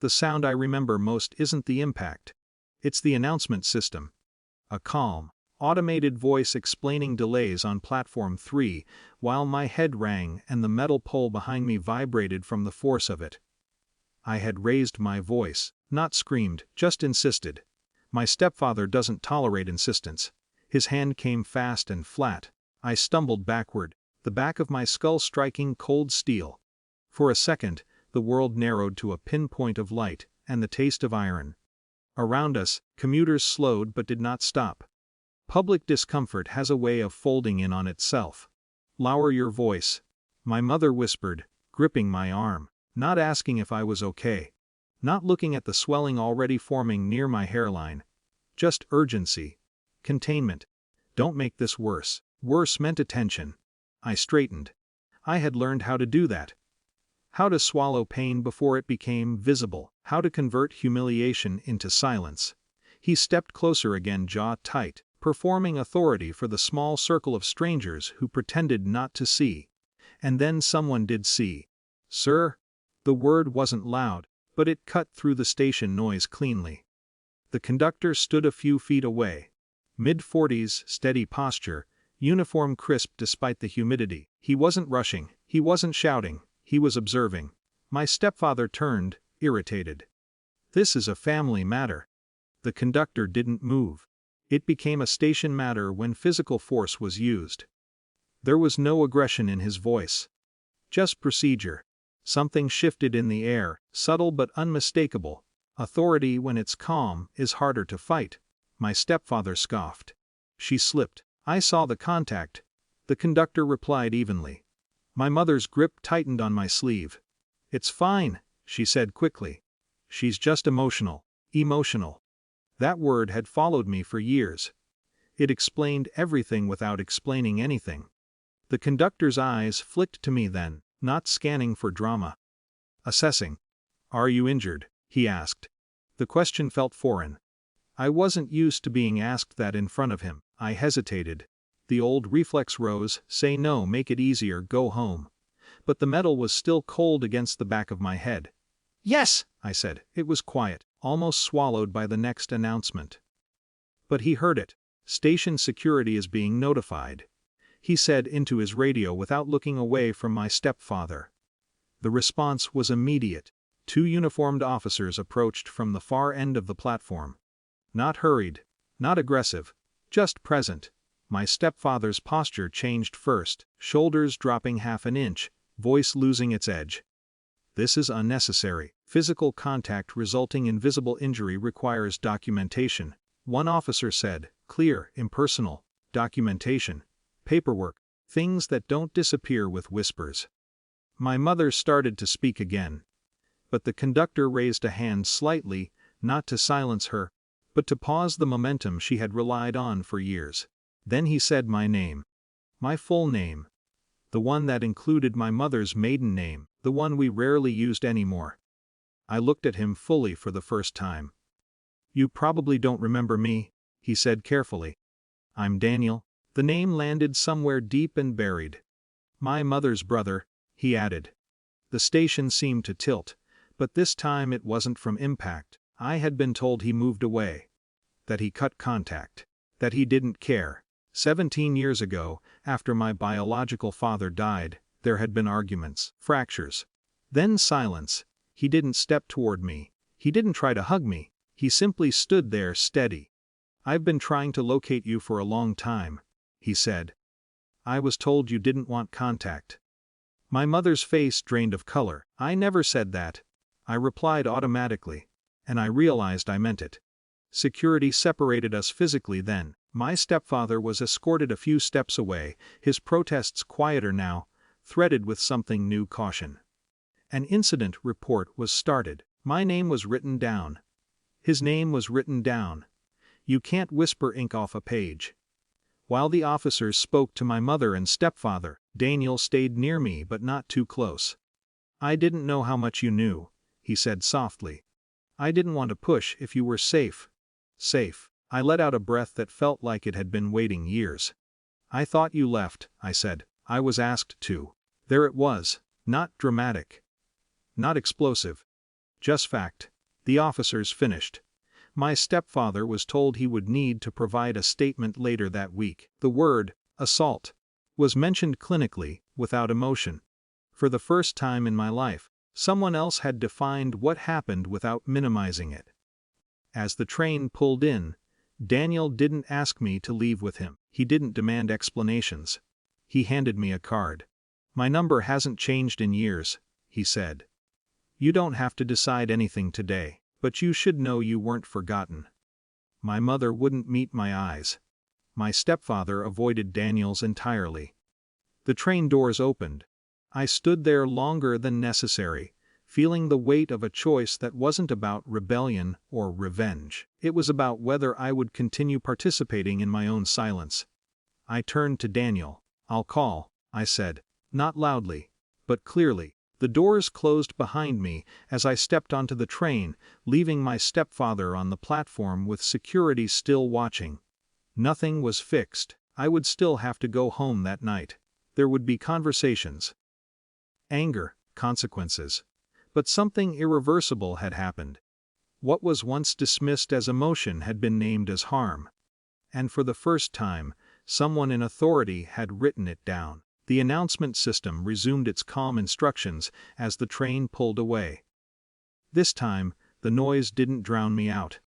the sound I remember most isn't the impact. It's the announcement system. A calm, automated voice explaining delays on platform 3, while my head rang and the metal pole behind me vibrated from the force of it. I had raised my voice, not screamed, just insisted. My stepfather doesn't tolerate insistence. His hand came fast and flat. I stumbled backward, the back of my skull striking cold steel. For a second, the world narrowed to a pinpoint of light and the taste of iron. Around us, commuters slowed but did not stop. Public discomfort has a way of folding in on itself. "Lower your voice," my mother whispered, gripping my arm, not asking if I was okay. Not looking at the swelling already forming near my hairline. Just urgency. Containment. "Don't make this worse." Worse meant attention. I straightened. I had learned how to do that. How to swallow pain before it became visible. How to convert humiliation into silence. He stepped closer again, jaw tight, performing authority for the small circle of strangers who pretended not to see. And then someone did see. "Sir?" The word wasn't loud, but it cut through the station noise cleanly. The conductor stood a few feet away. Mid-40s, steady posture, uniform crisp despite the humidity. He wasn't rushing, he wasn't shouting, he was observing. My stepfather turned, irritated. "This is a family matter." The conductor didn't move. It became a station matter when physical force was used. There was no aggression in his voice. Just procedure. Something shifted in the air, subtle but unmistakable. Authority, when it's calm, is harder to fight. My stepfather scoffed. "She slipped. I saw the contact." The conductor replied evenly. My mother's grip tightened on my sleeve. "It's fine," she said quickly. "She's just emotional." Emotional. That word had followed me for years. It explained everything without explaining anything. The conductor's eyes flicked to me then, not scanning for drama. Assessing. "Are you injured?" he asked. The question felt foreign. I wasn't used to being asked that in front of him. I hesitated. The old reflex rose, say no, make it easier, go home. But the metal was still cold against the back of my head. "Yes," I said. It was quiet, almost swallowed by the next announcement. But he heard it. "Station security is being notified," he said into his radio without looking away from my stepfather. The response was immediate. 2 uniformed officers approached from the far end of the platform. Not hurried, not aggressive, just present. My stepfather's posture changed first, shoulders dropping half an inch, voice losing its edge. "This is unnecessary. Physical contact resulting in visible injury requires documentation," one officer said. "Clear, impersonal, documentation, paperwork, things that don't disappear with whispers." My mother started to speak again. But the conductor raised a hand slightly, not to silence her, but to pause the momentum she had relied on for years. Then he said my name. My full name. The one that included my mother's maiden name, the one we rarely used anymore. I looked at him fully for the first time. "You probably don't remember me," he said carefully. "I'm Daniel." The name landed somewhere deep and buried. "My mother's brother," he added. The station seemed to tilt, but this time it wasn't from impact. I had been told he moved away. That he cut contact. That he didn't care. 17 years ago, after my biological father died, there had been arguments, fractures. Then silence. He didn't step toward me. He didn't try to hug me. He simply stood there steady. "I've been trying to locate you for a long time," he said. "I was told you didn't want contact." My mother's face drained of color. "I never said that," I replied automatically. And I realized I meant it. Security separated us physically then. My stepfather was escorted a few steps away, his protests quieter now, threaded with something new caution. An incident report was started. My name was written down. His name was written down. You can't whisper ink off a page. While the officers spoke to my mother and stepfather, Daniel stayed near me but not too close. "I didn't know how much you knew," he said softly. "I didn't want to push if you were safe." Safe. I let out a breath that felt like it had been waiting years. "I thought you left," I said. "I was asked to." There it was. Not dramatic. Not explosive. Just fact. The officers finished. My stepfather was told he would need to provide a statement later that week. The word, assault, was mentioned clinically, without emotion. For the first time in my life, someone else had defined what happened without minimizing it. As the train pulled in, Daniel didn't ask me to leave with him. He didn't demand explanations. He handed me a card. "My number hasn't changed in years," he said. "You don't have to decide anything today, but you should know you weren't forgotten." My mother wouldn't meet my eyes. My stepfather avoided Daniel's entirely. The train doors opened. I stood there longer than necessary, feeling the weight of a choice that wasn't about rebellion or revenge. It was about whether I would continue participating in my own silence. I turned to Daniel. "I'll call," I said, not loudly, but clearly. The doors closed behind me as I stepped onto the train, leaving my stepfather on the platform with security still watching. Nothing was fixed. I would still have to go home that night. There would be conversations. Anger, consequences. But something irreversible had happened. What was once dismissed as emotion had been named as harm. And for the first time, someone in authority had written it down. The announcement system resumed its calm instructions as the train pulled away. This time, the noise didn't drown me out.